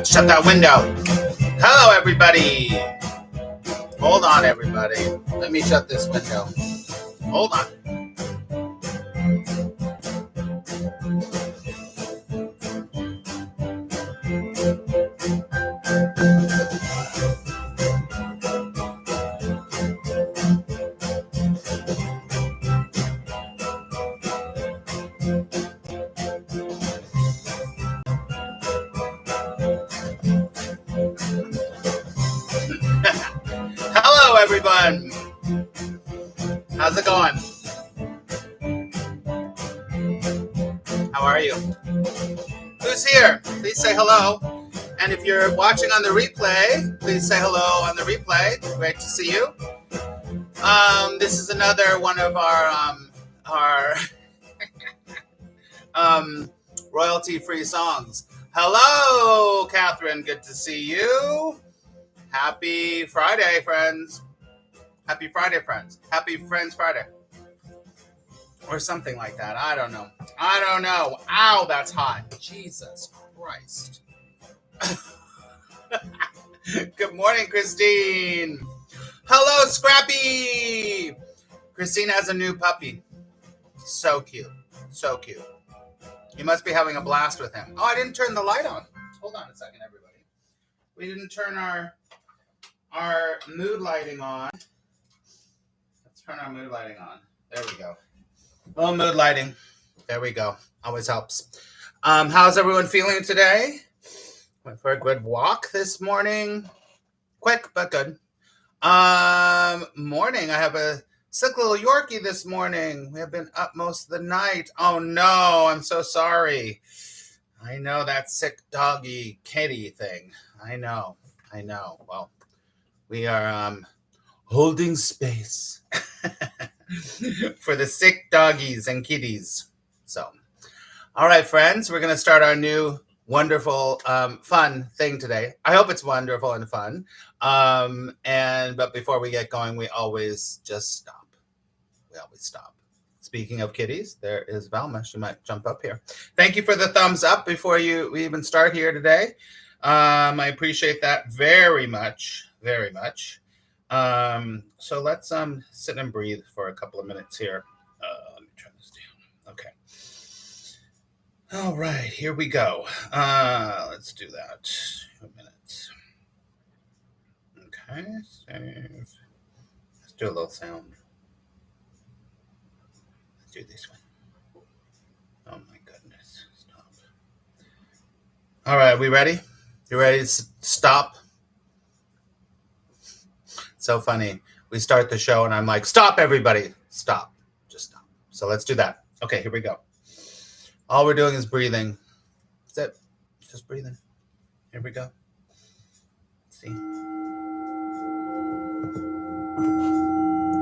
Let's shut that window. Hello, everybody. Hold on, everybody. Let me shut this window. Hold on. Hello, everyone. How's it going? How are you? Who's here? Please say hello. And if you're watching on the replay, please say hello on the replay. Great to see you. This is another one of our royalty-free songs. Hello, Catherine. Good to see you. Happy Friday, friends. Happy Friday, friends. Happy Friends Friday. Or something like that. I don't know. Ow, that's hot. Jesus Christ. Good morning, Christine. Hello, Scrappy. Christine has a new puppy. So cute. So cute. You must be having a blast with him. Oh, I didn't turn the light on. Hold on a second, everybody. We didn't turn our mood lighting on. Let's turn our mood lighting on. There we go. A little mood lighting. There we go. Always helps. How's everyone feeling today? Went for a good walk this morning. Quick, but good. Morning. I have a sick little Yorkie this morning. We have been up most of the night. Oh no, I'm so sorry. I know that sick doggy kitty thing. I know. Well, we are holding space for the sick doggies and kitties. So, all right, friends, we're going to start our new wonderful, fun thing today. I hope it's wonderful and fun. But before we get going, we always just stop. Speaking of kitties, there is Velma. She might jump up here. Thank you for the thumbs up before we even start here today. I appreciate that very much, very much. So let's sit and breathe for a couple of minutes here. Let me turn this down. Okay. All right, here we go. Let's do that. 2 minutes. Okay, save. Let's do a little sound. Let's do this one. Oh my goodness, stop. All right, we ready? You ready to stop? So funny. We start the show and I'm like, stop, everybody. Stop. Just stop. So let's do that. Okay, here we go. All we're doing is breathing. That's it. Just breathing. Here we go. See?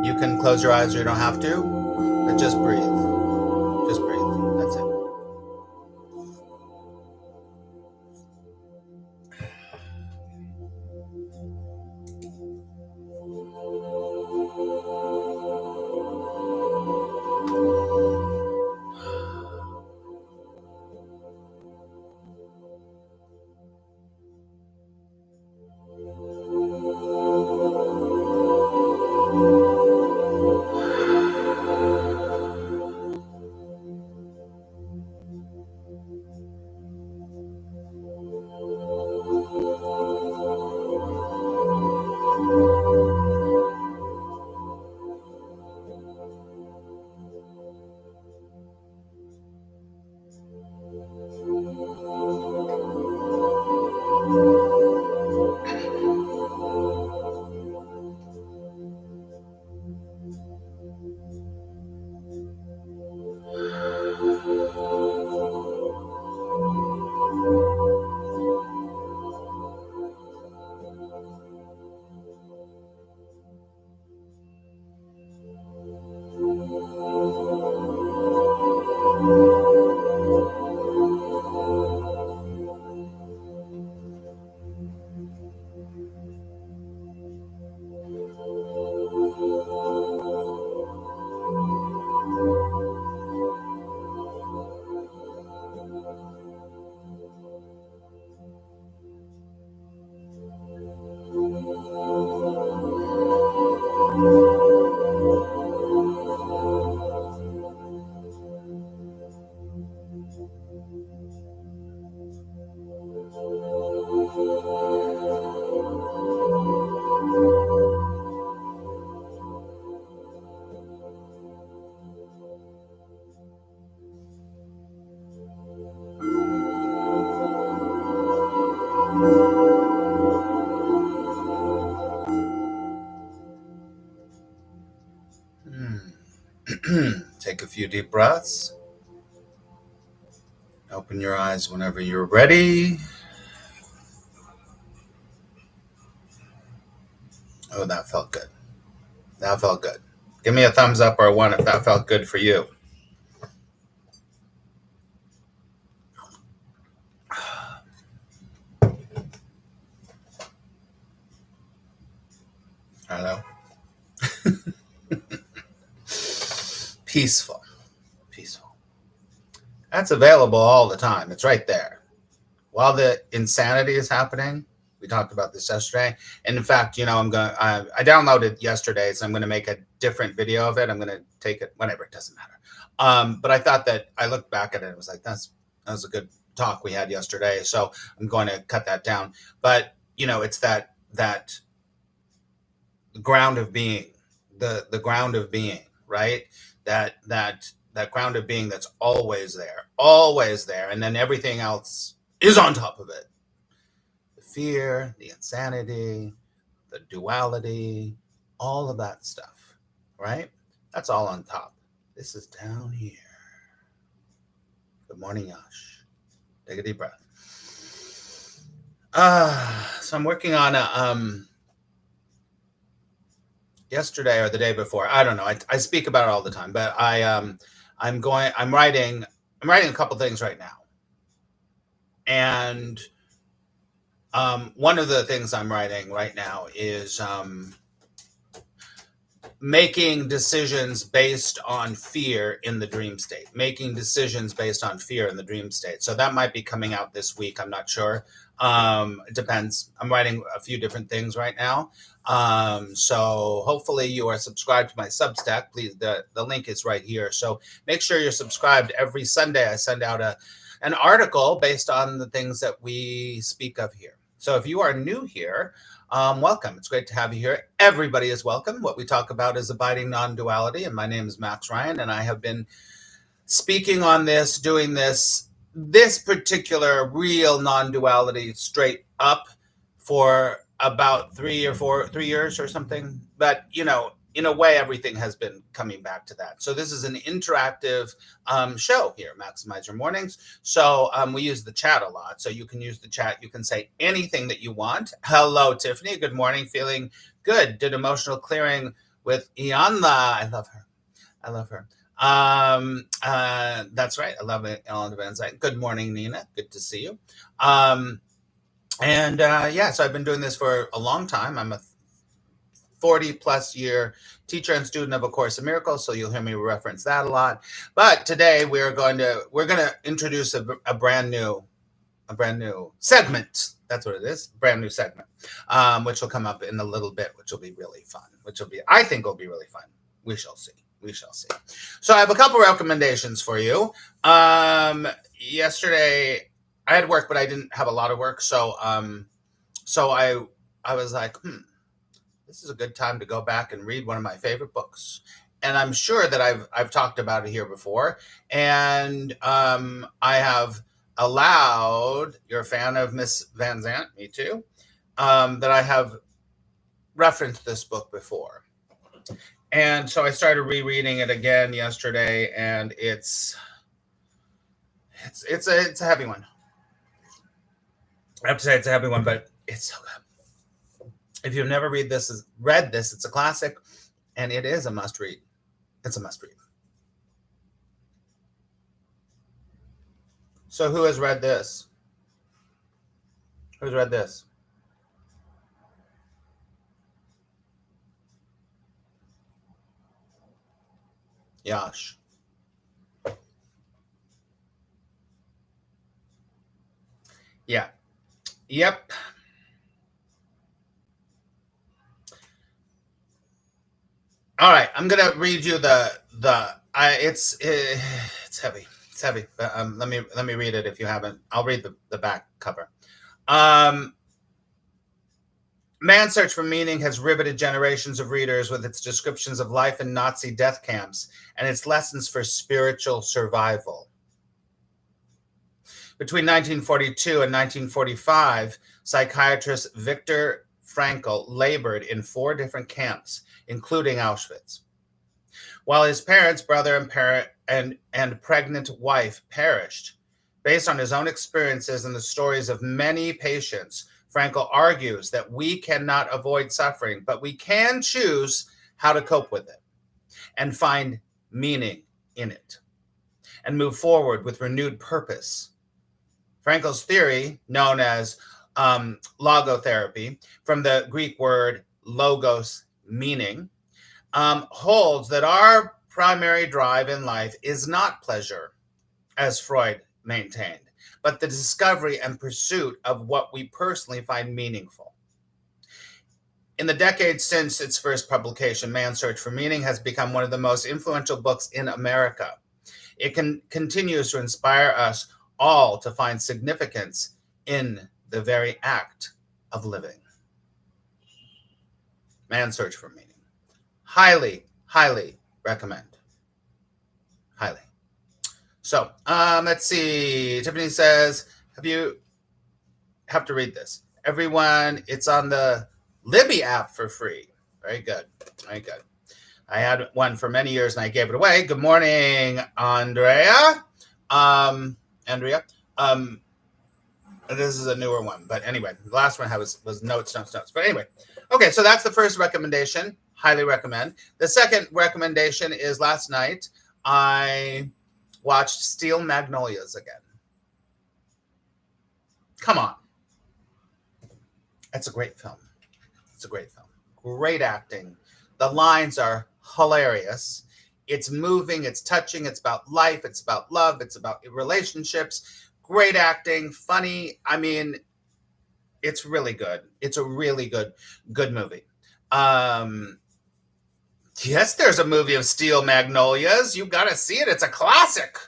You can close your eyes or you don't have to, but just breathe. Just breathe. That's it. deep breaths. Open your eyes whenever you're ready. Oh, that felt good. That felt good. Give me a thumbs up or a 1 if that felt good for you. Hello. Peaceful. Peaceful. That's available all the time. It's right there. While the insanity is happening, we talked about this yesterday. And in fact, I downloaded yesterday, so I'm going to make a different video of it. I'm going to take it, whatever, it doesn't matter. But I thought that I looked back at it and was like, that was a good talk we had yesterday. So I'm going to cut that down. But, it's that ground of being, the ground of being, right? That ground of being that's always there. And then everything else is on top of it. The fear, the insanity, the duality, all of that stuff, right? That's all on top. This is down here. Good morning, Yash. Take a deep breath. So I'm working on yesterday or the day before. I don't know. I speak about it all the time, but I'm writing a couple things right now. And one of the things I'm writing right now is making decisions based on fear in the dream state. So that might be coming out this week. I'm not sure. It depends. I'm writing a few different things right now. So hopefully you are subscribed to my Substack. Please, the link is right here. So make sure you're subscribed. Every Sunday I send out an article based on the things that we speak of here. So if you are new here, welcome. It's great to have you here. Everybody is welcome. What we talk about is abiding non-duality, and my name is Max Ryan, and I have been speaking on this, doing this particular real non-duality straight up for about 3 years or something. But, in a way, everything has been coming back to that. So this is an interactive show here, Maximize Your Mornings. So we use the chat a lot. So you can use the chat. You can say anything that you want. Hello, Tiffany. Good morning. Feeling good. Did emotional clearing with Ianla. I love her. That's right. I love it. Ellen Van Zyte. Good morning, Nina. Good to see you. So I've been doing this for a long time. I'm a 40-plus year teacher and student of A Course in Miracles, so you'll hear me reference that a lot. But today we're going to introduce a brand new segment. That's what it is, brand new segment, which will come up in a little bit, which will be really fun. I think will be really fun. We shall see. So I have a couple recommendations for you. Yesterday I had work, but I didn't have a lot of work, so I was like, this is a good time to go back and read one of my favorite books. And I'm sure that I've talked about it here before. And I have allowed, you're a fan of Miss Van Zandt, me too, that I have referenced this book before. And so I started rereading it again yesterday, and it's a heavy one. I have to say it's a heavy one, but it's so good. If you've never read this, it's a classic, and it is a must read. It's a must read. So who has read this? Who's read this? Yash. Yeah. Yep. All right, I'm gonna read you it's heavy. It's heavy. But let me read it if you haven't. I'll read the back cover. Man's Search for Meaning has riveted generations of readers with its descriptions of life in Nazi death camps and its lessons for spiritual survival. Between 1942 and 1945, psychiatrist Viktor Frankl labored in 4 different camps, including Auschwitz. While his parents, brother, and pregnant wife perished. Based on his own experiences and the stories of many patients, Frankl argues that we cannot avoid suffering, but we can choose how to cope with it and find meaning in it and move forward with renewed purpose. Frankl's theory, known as logotherapy, from the Greek word logos, meaning, holds that our primary drive in life is not pleasure, as Freud maintained, but the discovery and pursuit of what we personally find meaningful. In the decades since its first publication, Man's Search for Meaning has become one of the most influential books in America. It continues to inspire us all to find significance in the very act of living. Man's Search for Meaning. Highly, highly recommend. Highly. So, let's see. Tiffany says, have to read this. Everyone, it's on the Libby app for free. Very good. Very good. I had one for many years and I gave it away. Good morning, Andrea. Andrea. This is a newer one, but anyway, the last one was notes. But anyway, okay, so that's the first recommendation. Highly recommend. The second recommendation is last night I watched Steel Magnolias again. Come on. It's a great film. It's a great film. Great acting. The lines are hilarious. It's moving. It's touching. It's about life. It's about love. It's about relationships. Great acting. Funny. I mean, it's really good. It's a really good movie. Yes, there's a movie of Steel Magnolias. You got to see it. It's a classic.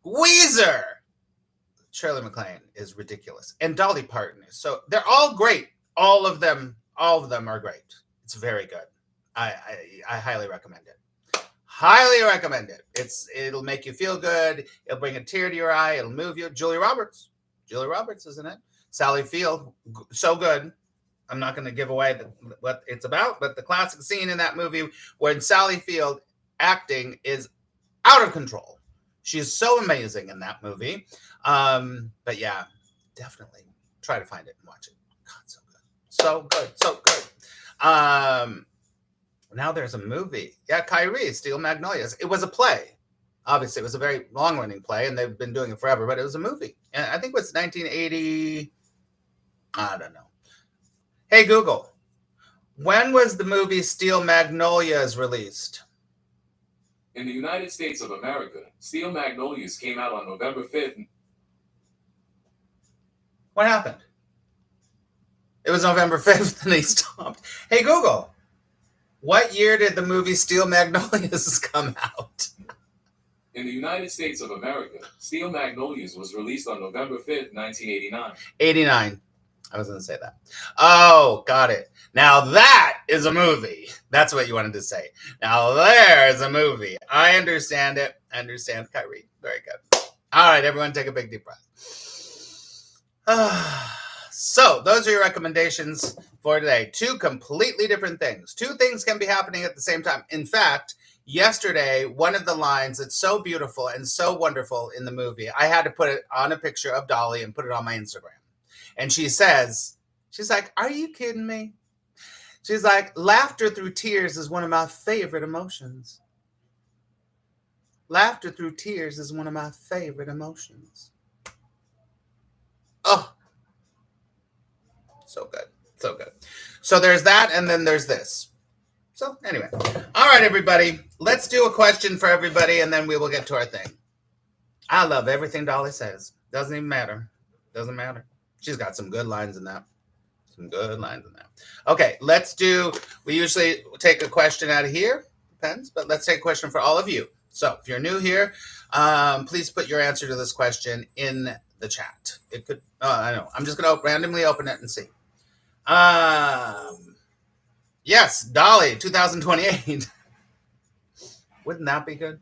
Weezer. Shirley MacLaine is ridiculous. And Dolly Parton is. So they're all great. All of them are great. It's very good. I highly recommend it. Highly recommend it. It'll make you feel good. It'll bring a tear to your eye. It'll move you. Julia Roberts, isn't it? Sally Field, so good. I'm not going to give away what it's about, but the classic scene in that movie when Sally Field acting is out of control. She's so amazing in that movie. But yeah, definitely try to find it and watch it. God, so good. So good. So good. Now there's a movie. Yeah, Kyrie, Steel Magnolias. It was a play. Obviously, it was a very long-running play, and they've been doing it forever, but it was a movie. And I think it was 1980. I don't know. Hey, Google, when was the movie Steel Magnolias released? In the United States of America, Steel Magnolias came out on November 5th. What happened? It was November 5th and they stopped. Hey, Google, what year did the movie Steel Magnolias come out? In the United States of America, Steel Magnolias was released on November 5th, 1989. 89. I was going to say that. Oh, got it. Now that is a movie. That's what you wanted to say. Now there's a movie. I understand it. I understand, Kyrie. Very good. All right, everyone, take a big deep breath. So those are your recommendations for today. Two completely different things. Two things can be happening at the same time. In fact, yesterday, one of the lines that's so beautiful and so wonderful in the movie, I had to put it on a picture of Dolly and put it on my Instagram. And she says, she's like, are you kidding me? She's like, laughter through tears is one of my favorite emotions. Laughter through tears is one of my favorite emotions. Oh, so good. So good. So there's that, and then there's this. So anyway. All right, everybody. Let's do a question for everybody, and then we will get to our thing. I love everything Dolly says. Doesn't even matter. Doesn't matter. She's got some good lines in that. Some good lines in that. Okay, we usually take a question out of here. Depends, but let's take a question for all of you. So if you're new here, please put your answer to this question in the chat. It could, I know. I'm just going to randomly open it and see. Yes, Dolly, 2028. Wouldn't that be good?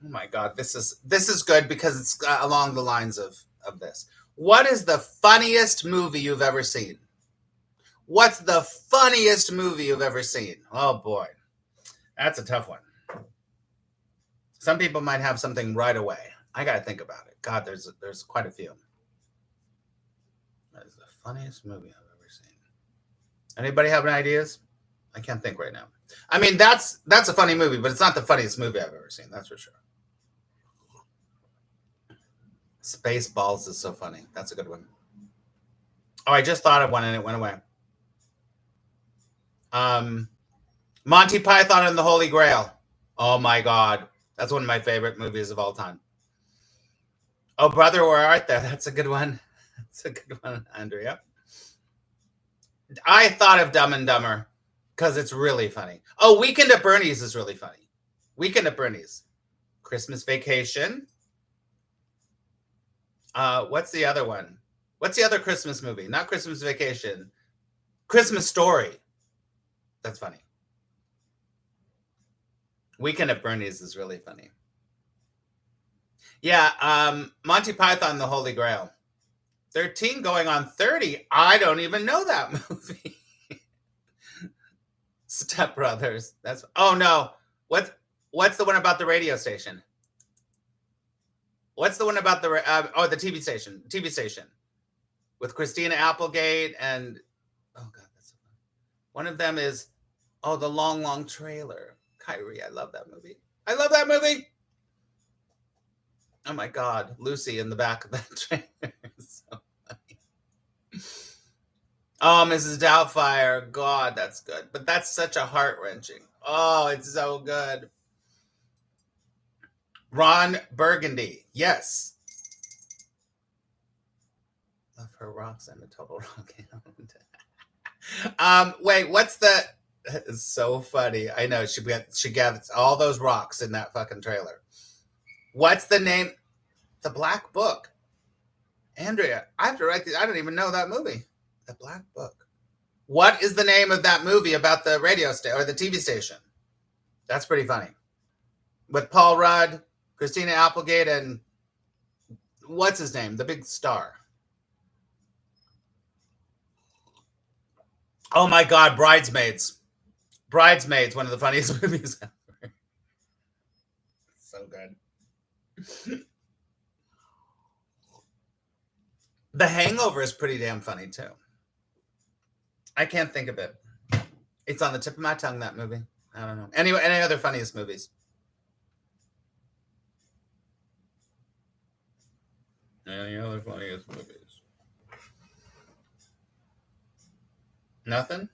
Oh my God, this is good because it's along the lines of this. What is the funniest movie you've ever seen? What's the funniest movie you've ever seen? Oh boy, that's a tough one. Some people might have something right away. I got to think about it. God, there's quite a few. That is the funniest movie I've ever seen. Anybody have any ideas? I can't think right now. I mean, that's a funny movie, but it's not the funniest movie I've ever seen. That's for sure. Spaceballs is so funny. That's a good one. Oh, I just thought of one and it went away. Monty Python and the Holy Grail. Oh my God. That's one of my favorite movies of all time. Oh, Brother, Where Art Thou? That's a good one. That's a good one, Andrea. I thought of Dumb and Dumber because it's really funny. Oh, Weekend at Bernie's is really funny. Weekend at Bernie's. Christmas Vacation. What's the other one? What's the other Christmas movie? Not Christmas Vacation. Christmas Story. That's funny. Weekend at Bernie's is really funny. Yeah, Monty Python and the Holy Grail. 13 going on 30. I don't even know that movie. Step Brothers. That's oh no. What's the one about the radio station? What's the one about the the TV station? TV station with Christina Applegate and oh God, that's so funny. One of them is the long trailer. Kyrie, I love that movie. I love that movie. Oh my God, Lucy in the back of that trailer is so funny. Oh, Mrs. Doubtfire. God, that's good. But that's such a heart-wrenching. Oh, it's so good. Ron Burgundy. Yes. Love her rocks and a total rock hound. Wait, what's the... It's so funny. I know. She gathers all those rocks in that fucking trailer. What's the name? The Black Book. Andrea, I have to write this. I don't even know that movie. The Black Book. What is the name of that movie about the radio station or the TV station? That's pretty funny. With Paul Rudd, Christina Applegate, and what's his name? The big star. Oh my God, Bridesmaids. Bridesmaids, one of the funniest movies ever. So good. The Hangover is pretty damn funny too. I can't think of it. It's on the tip of my tongue, that movie. I don't know. Anyway, any other funniest movies? Any other funniest movies? Nothing?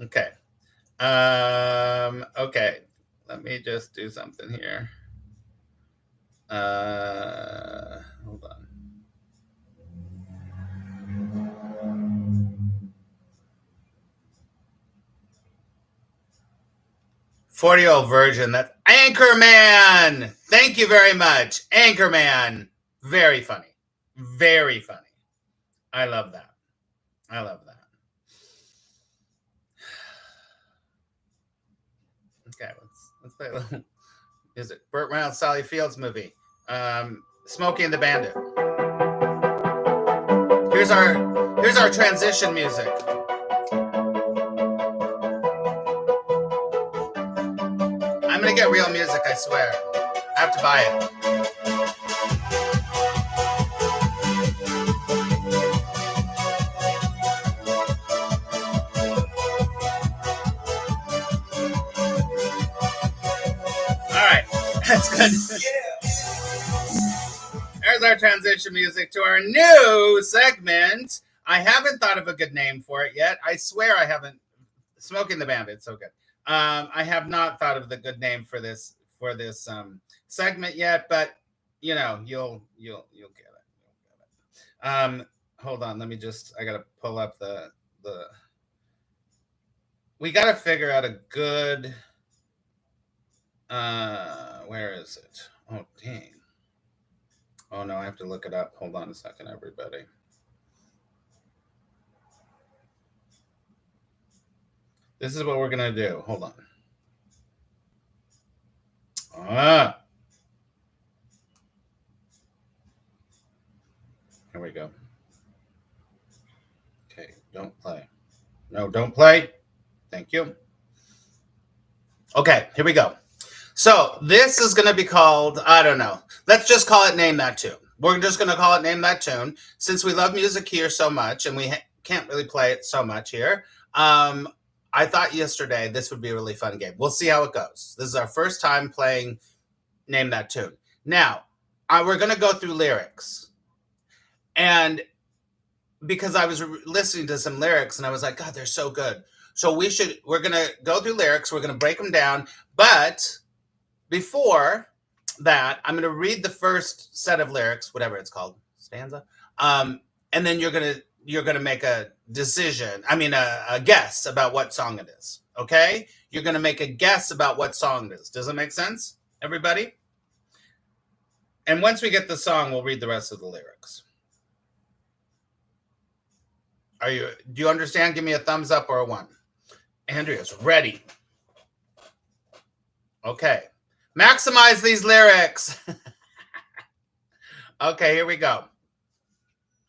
Okay. Okay. Let me just do something here. Hold on. "40-Year-Old Virgin." That's Anchorman. Thank you very much. Anchorman. Very funny. Very funny. I love that. I love that. Okay, let's play a little music. Burt Reynolds, Sally Fields movie. Smokey and the Bandit. Here's our transition music. I'm gonna get real music, I swear. I have to buy it. All right, that's good. There's our transition music to our new segment. I haven't thought of a good name for it yet. I swear I haven't. Smoking the Bandit, so good. I have not thought of the good name for this segment yet, but you know, you'll get it. Hold on, let me I gotta pull up the. We gotta figure out a good. Where is it? Oh dang. Oh no, I have to look it up. Hold on a second, everybody. This is what we're gonna do. Hold on. Here we go. Okay, Don't play. No, don't play. Thank you. Okay, here we go. So this is going to be called, I don't know. Let's just call it Name That Tune. We're just going to call it Name That Tune. Since we love music here so much and we can't really play it so much here, I thought yesterday this would be a really fun game. We'll see how it goes. This is our first time playing Name That Tune. Now, we're going to go through lyrics. And because I was listening to some lyrics and I was like, God, they're so good. So we're going to go through lyrics. We're going to break them down. But before that, I'm going to read the first set of lyrics, whatever it's called, stanza. And then you're going to make a decision. I mean, a guess about what song it is. Okay. You're going to make a guess about what song it is. Does it make sense, everybody? And once we get the song, we'll read the rest of the lyrics. Do you understand? Give me a thumbs up or a 1. Andrea's ready. Okay. Maximize these lyrics. Okay, here we go.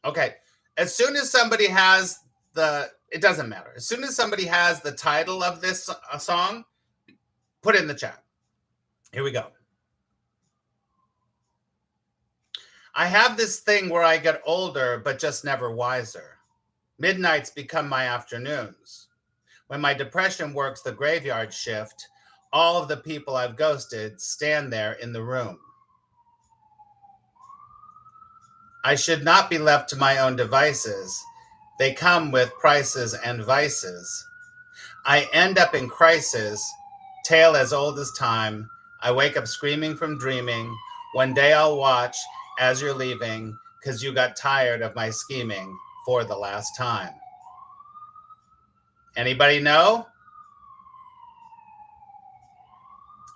Okay. As soon as somebody has it doesn't matter. As soon as somebody has the title of this song, put it in the chat. Here we go. I have this thing where I get older, but just never wiser. Midnights become my afternoons. When my depression works the graveyard shift, all of the people I've ghosted stand there in the room. I should not be left to my own devices. They come with prices and vices. I end up in crisis, tale as old as time. I wake up screaming from dreaming. One day I'll watch as you're leaving, 'cause you got tired of my scheming for the last time. Anybody know?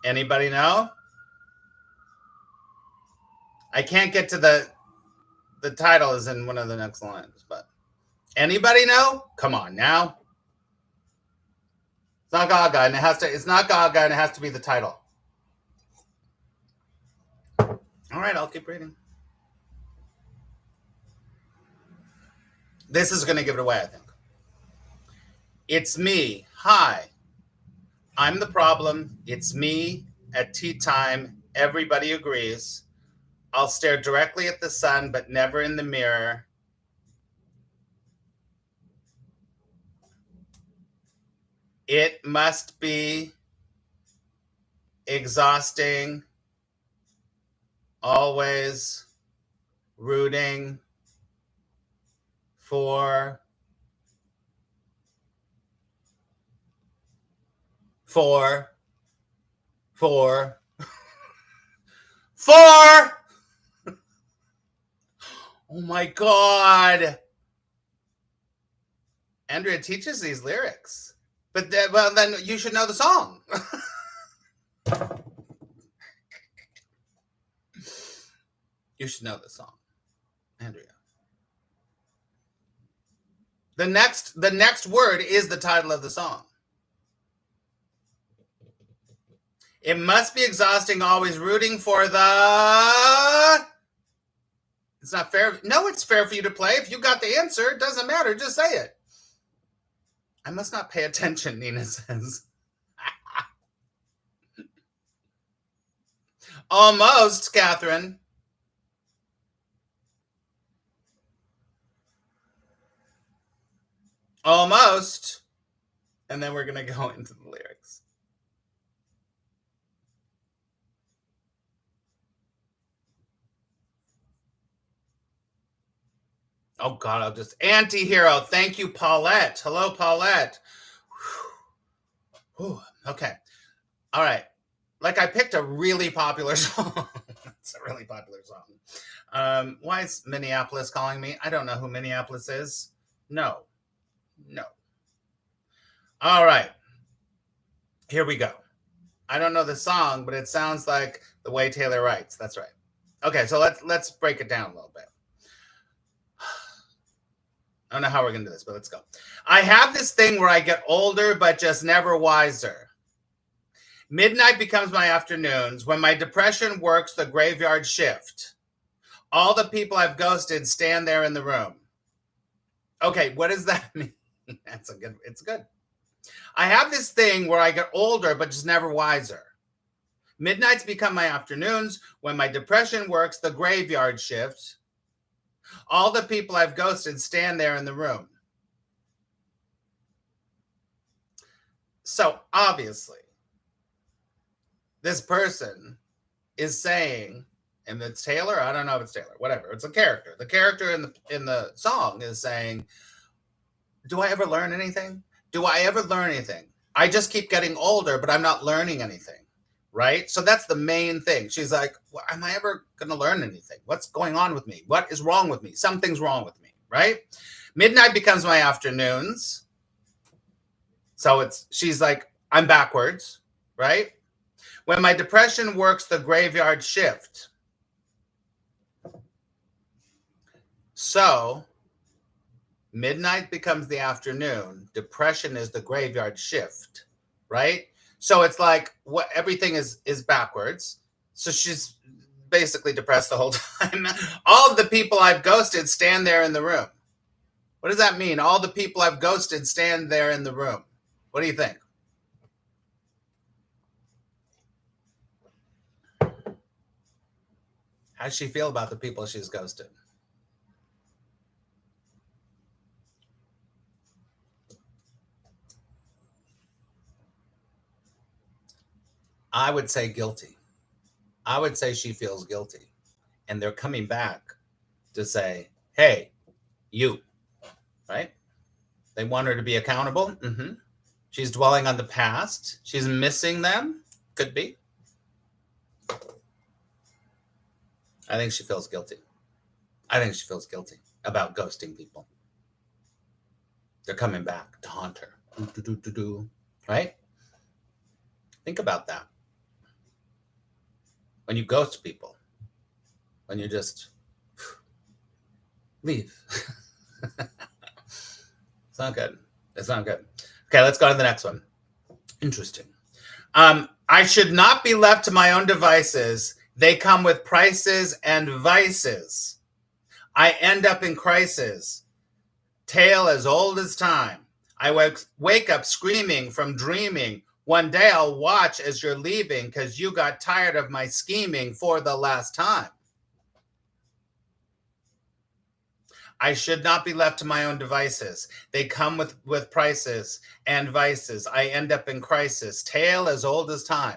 Anybody know? I can't get to the title is in one of the next lines, but anybody know? Come on now. It's not Gaga, and it's not Gaga, and it has to be the title. All right, I'll keep reading. This is going to give it away, I think. It's me. Hi. I'm the problem. It's me. At tea time, everybody agrees. I'll stare directly at the sun, but never in the mirror. It must be exhausting. Always rooting for oh my God. Andrea teaches these lyrics. But then you should know the song. You should know the song, Andrea. The next word is the title of the song. It must be exhausting, always rooting for the... It's not fair. No, it's fair for you to play. If you got the answer, it doesn't matter. Just say it. I must not pay attention, Nina says. Almost, Catherine. Almost. And then we're going to go into the lyrics. Oh, God, I'll just... Anti-hero. Thank you, Paulette. Hello, Paulette. Whew. Okay. All right. Like, I picked a really popular song. It's a really popular song. Why is Minneapolis calling me? I don't know who Minneapolis is. No. All right. Here we go. I don't know the song, but it sounds like the way Taylor writes. That's right. Okay, so let's break it down a little bit. I don't know how we're going to do this, but let's go. I have this thing where I get older, but just never wiser. Midnight becomes my afternoons. When my depression works the graveyard shift, all the people I've ghosted stand there in the room. Okay, what does that mean? It's good. I have this thing where I get older, but just never wiser. Midnights become my afternoons. When my depression works, the graveyard shift. All the people I've ghosted stand there in the room. So obviously, this person is saying, and it's Taylor, I don't know if it's Taylor, whatever, it's a character. The character in the song is saying, do I ever learn anything? Do I ever learn anything? I just keep getting older, but I'm not learning anything, right? So that's the main thing. She's like, well, am I ever going to learn anything? What's going on with me? What is wrong with me? Something's wrong with me, right? Midnight becomes my afternoons. So she's like, I'm backwards, right? When my depression works the graveyard shift. So midnight becomes the afternoon. Depression is the graveyard shift, right? So it's like everything is backwards. So she's basically depressed the whole time. All of the people I've ghosted stand there in the room. What does that mean? All the people I've ghosted stand there in the room. What do you think? How does she feel about the people she's ghosted? I would say guilty. I would say she feels guilty. And they're coming back to say, hey, you, right? They want her to be accountable. Mm-hmm. She's dwelling on the past. She's missing them. Could be. I think she feels guilty. I think she feels guilty about ghosting people. They're coming back to haunt her. Right? Think about that. When you ghost people, when you just leave. It's not good. It's not good. Okay, let's go to the next one. Interesting. I should not be left to my own devices. They come with prices and vices. I end up in crisis. Tale as old as time. I wake up screaming from dreaming. One day I'll watch as you're leaving because you got tired of my scheming for the last time. I should not be left to my own devices. They come with prices and vices. I end up in crisis. Tale as old as time.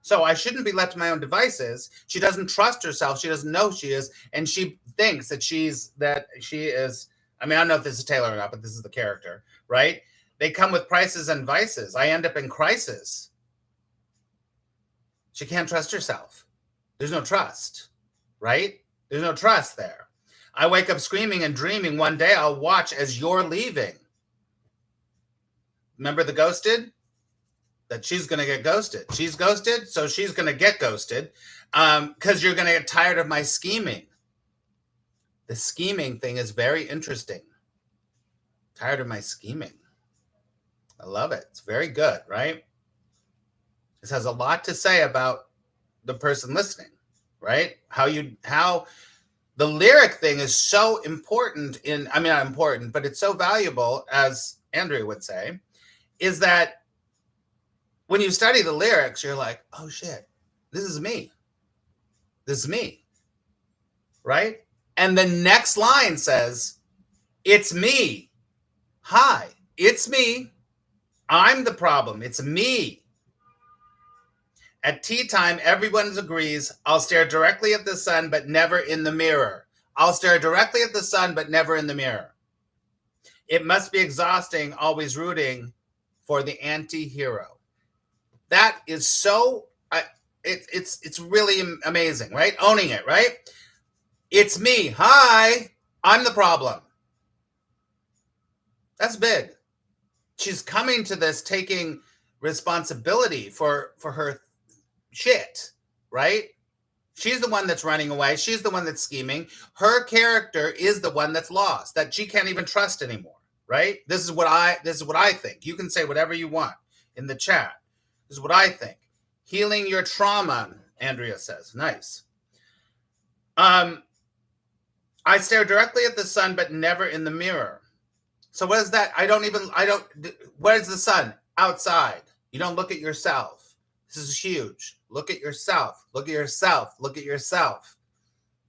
So I shouldn't be left to my own devices. She doesn't trust herself. She doesn't know she is. And she thinks that she is. I mean, I don't know if this is Taylor or not, but this is the character, right? They come with prices and vices. I end up in crisis. She can't trust herself. There's no trust, right? There's no trust there. I wake up screaming and dreaming. One day I'll watch as you're leaving. Remember the ghosted? That she's going to get ghosted. She's ghosted, so she's going to get ghosted because you're going to get tired of my scheming. The scheming thing is very interesting. Tired of my scheming. I love it. It's very good, right? This has a lot to say about the person listening, right? How the lyric thing is so important not important, but it's so valuable, as Andrea would say, is that when you study the lyrics, you're like, oh shit, this is me. This is me, right? And the next line says, it's me. Hi, it's me. I'm the problem. It's me. At tea time, everyone agrees, I'll stare directly at the sun, but never in the mirror. I'll stare directly at the sun, but never in the mirror. It must be exhausting, always rooting for the anti-hero. That is so, it's really amazing, right? Owning it, right? It's me. Hi, I'm the problem. That's big. She's coming to this taking responsibility for her shit, right? She's the one that's running away. She's the one that's scheming. Her character is the one that's lost, that she can't even trust anymore, right? This is what I think. You can say whatever you want in the chat. This is what I think. Healing your trauma, Andrea says. Nice. I stare directly at the sun, but never in the mirror. So what is that? What is the sun? Outside. You don't look at yourself. This is huge. Look at yourself. Look at yourself. Look at yourself.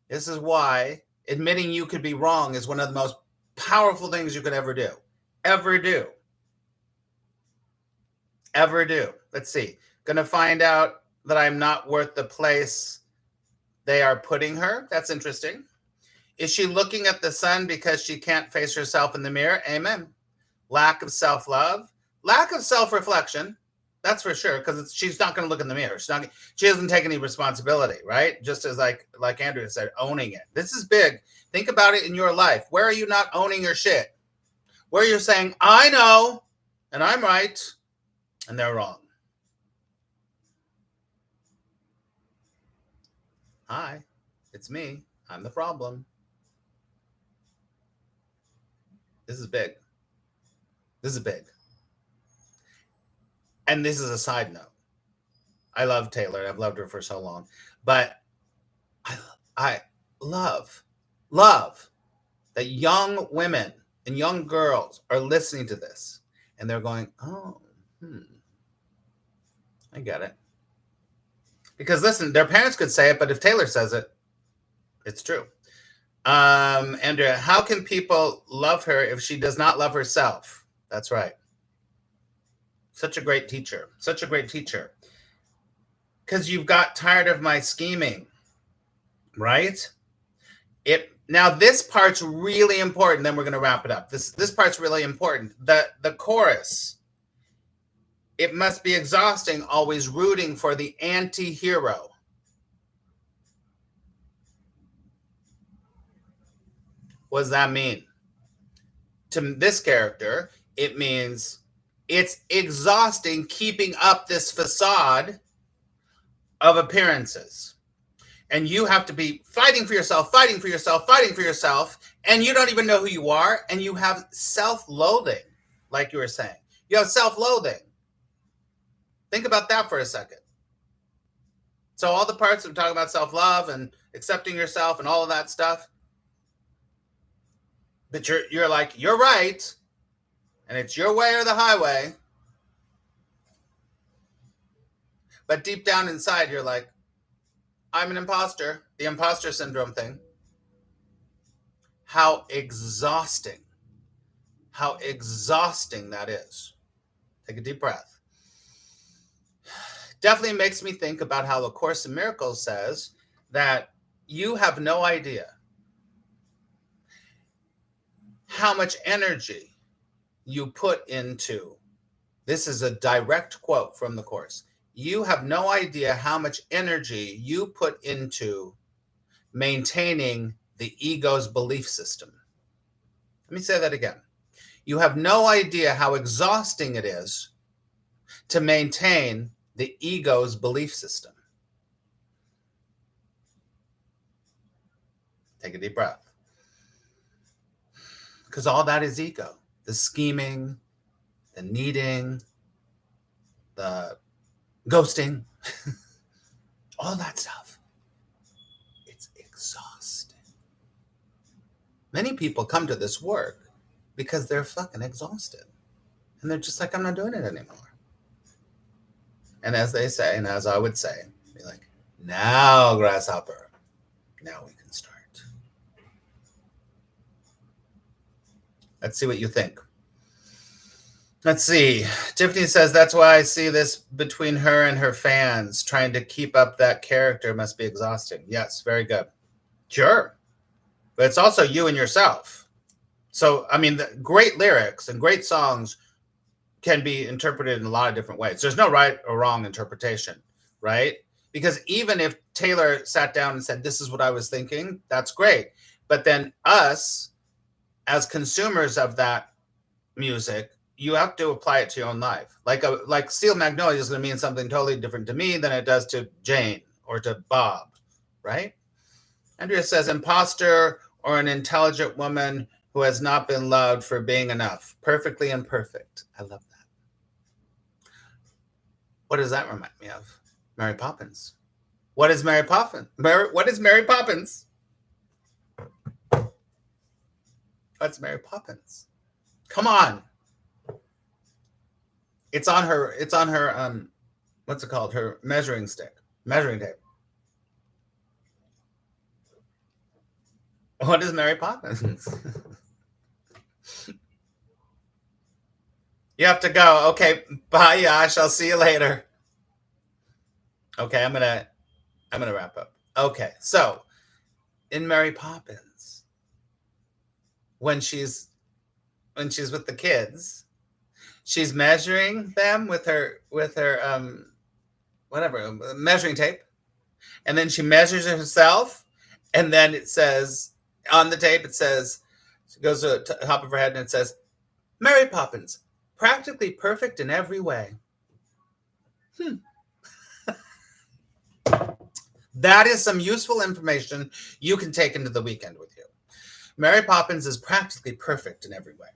This is why admitting you could be wrong is one of the most powerful things you could ever do. Ever do. Ever do. Let's see. Gonna find out that I'm not worth the place they are putting her. That's interesting. Is she looking at the sun because she can't face herself in the mirror? Amen. Lack of self-love. Lack of self-reflection. That's for sure, because she's not going to look in the mirror. She doesn't take any responsibility, right? Just as like Andrea said, owning it. This is big. Think about it in your life. Where are you not owning your shit? Where you're saying, I know, and I'm right, and they're wrong. Hi, it's me. I'm the problem. This is big. This is big. And this is a side note. I love Taylor. I've loved her for so long. But I love that young women and young girls are listening to this. And they're going, oh, I get it. Because listen, their parents could say it, but if Taylor says it, it's true. Andrea, how can people love her if she does not love herself? That's right. Such a great teacher. Such a great teacher. Because you've got tired of my scheming, right? Now this part's really important. Then we're going to wrap it up. This part's really important. The chorus. It must be exhausting, always rooting for the anti-hero. What does that mean? To this character, it means it's exhausting keeping up this facade of appearances. And you have to be fighting for yourself, and you don't even know who you are, and you have self-loathing, like you were saying. You have self-loathing. Think about that for a second. So all the parts of talking about self-love and accepting yourself and all of that stuff, but you're like, you're right, and it's your way or the highway. But deep down inside, you're like, I'm an imposter, the imposter syndrome thing. How exhausting that is. Take a deep breath. Definitely makes me think about how the Course in Miracles says that you have no idea how much energy you put into. This is a direct quote from the Course. You have no idea how much energy you put into maintaining the ego's belief system. Let me say that again. You have no idea how exhausting it is to maintain the ego's belief system. Take a deep breath. Because all that is ego. The scheming, the needing, the ghosting, all that stuff. It's exhausting. Many people come to this work because they're fucking exhausted. And they're just like, I'm not doing it anymore. And as they say, and as I would say, be like, now, grasshopper, now we can start. Let's see what you think. Let's see. Tiffany says, that's why I see this between her and her fans. Trying to keep up that character must be exhausting. Yes, very good. Sure. But it's also you and yourself. So, I mean, the great lyrics and great songs can be interpreted in a lot of different ways. There's no right or wrong interpretation, right? Because even if Taylor sat down and said, this is what I was thinking, that's great. But then us, as consumers of that music, you have to apply it to your own life. Like Steel Magnolia is going to mean something totally different to me than it does to Jane or to Bob, right? Andrea says, imposter or an intelligent woman who has not been loved for being enough. Perfectly imperfect. I love that. What does that remind me of? Mary Poppins. What is Mary Poppins? What is Mary Poppins? What's Mary Poppins? Come on. It's on her what's it called? Her measuring tape. What is Mary Poppins? You have to go. Okay, bye, Yash. I'll see you later. Okay, I'm gonna wrap up. Okay, so in Mary Poppins, when she's with the kids, she's measuring them with her whatever measuring tape, and then she measures herself, and then it says on the tape, it says, it goes to the top of her head, and it says, Mary Poppins, practically perfect in every way. That is some useful information you can take into the weekend with you. Mary Poppins is practically perfect in every way.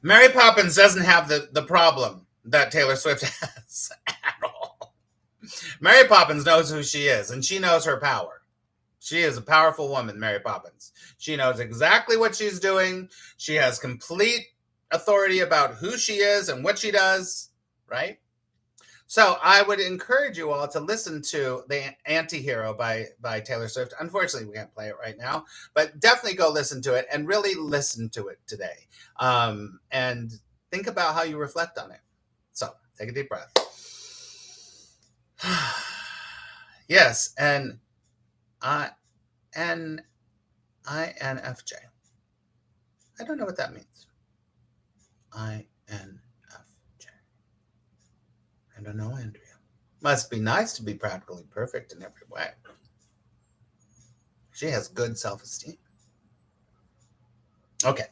Mary Poppins doesn't have the problem that Taylor Swift has at all. Mary Poppins knows who she is, and she knows her power. She is a powerful woman, Mary Poppins. She knows exactly what she's doing. She has complete authority about who she is and what she does, right? So I would encourage you all to listen to The Anti-Hero by Taylor Swift. Unfortunately, we can't play it right now, but definitely go listen to it and really listen to it today. And think about how you reflect on it. So take a deep breath. Yes, and INFJ. I don't know what that means. INFJ. I don't know, Andrea. Must be nice to be practically perfect in every way. She has good self-esteem. Okay,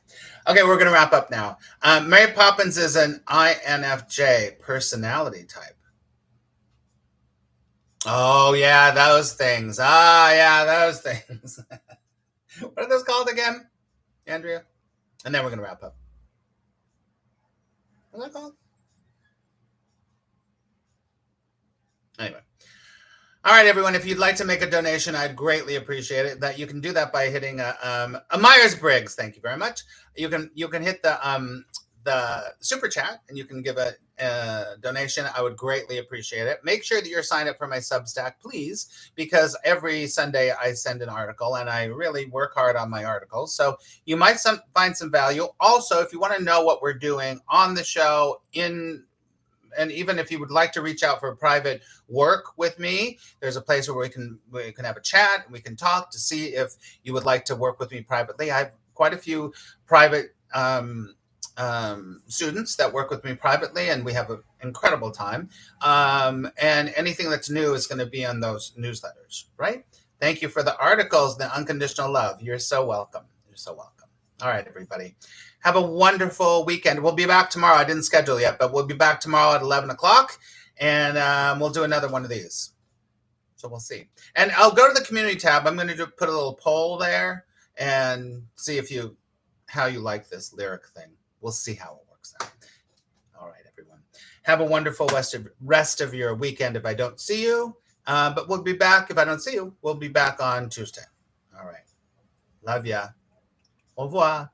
we're going to wrap up now. Mary Poppins is an INFJ personality type. Oh, yeah, those things. Those things. What are those called again, Andrea? And then we're going to wrap up. What's that called? Anyway. All right, everyone. If you'd like to make a donation, I'd greatly appreciate it. That you can do that by hitting a Myers-Briggs. Thank you very much. You can hit the super chat, and you can give a donation. I would greatly appreciate it. Make sure that you're signed up for my Substack, please, because every Sunday I send an article, and I really work hard on my articles. So you might find some value. Also, if you want to know what we're doing on the show, and even if you would like to reach out for private work with me, there's a place where we can have a chat and we can talk to see if you would like to work with me privately. I have quite a few private students that work with me privately, and we have an incredible time. And anything that's new is going to be on those newsletters, right? Thank you for the articles, the unconditional love. You're so welcome. You're so welcome. All right, everybody. Have a wonderful weekend. We'll be back tomorrow. I didn't schedule yet, but we'll be back tomorrow at 11 o'clock, and we'll do another one of these. So we'll see. And I'll go to the community tab. I'm going to put a little poll there and see how you like this lyric thing. We'll see how it works out. All right, everyone. Have a wonderful rest of your weekend if I don't see you. But we'll be back. If I don't see you, we'll be back on Tuesday. All right. Love ya. Au revoir.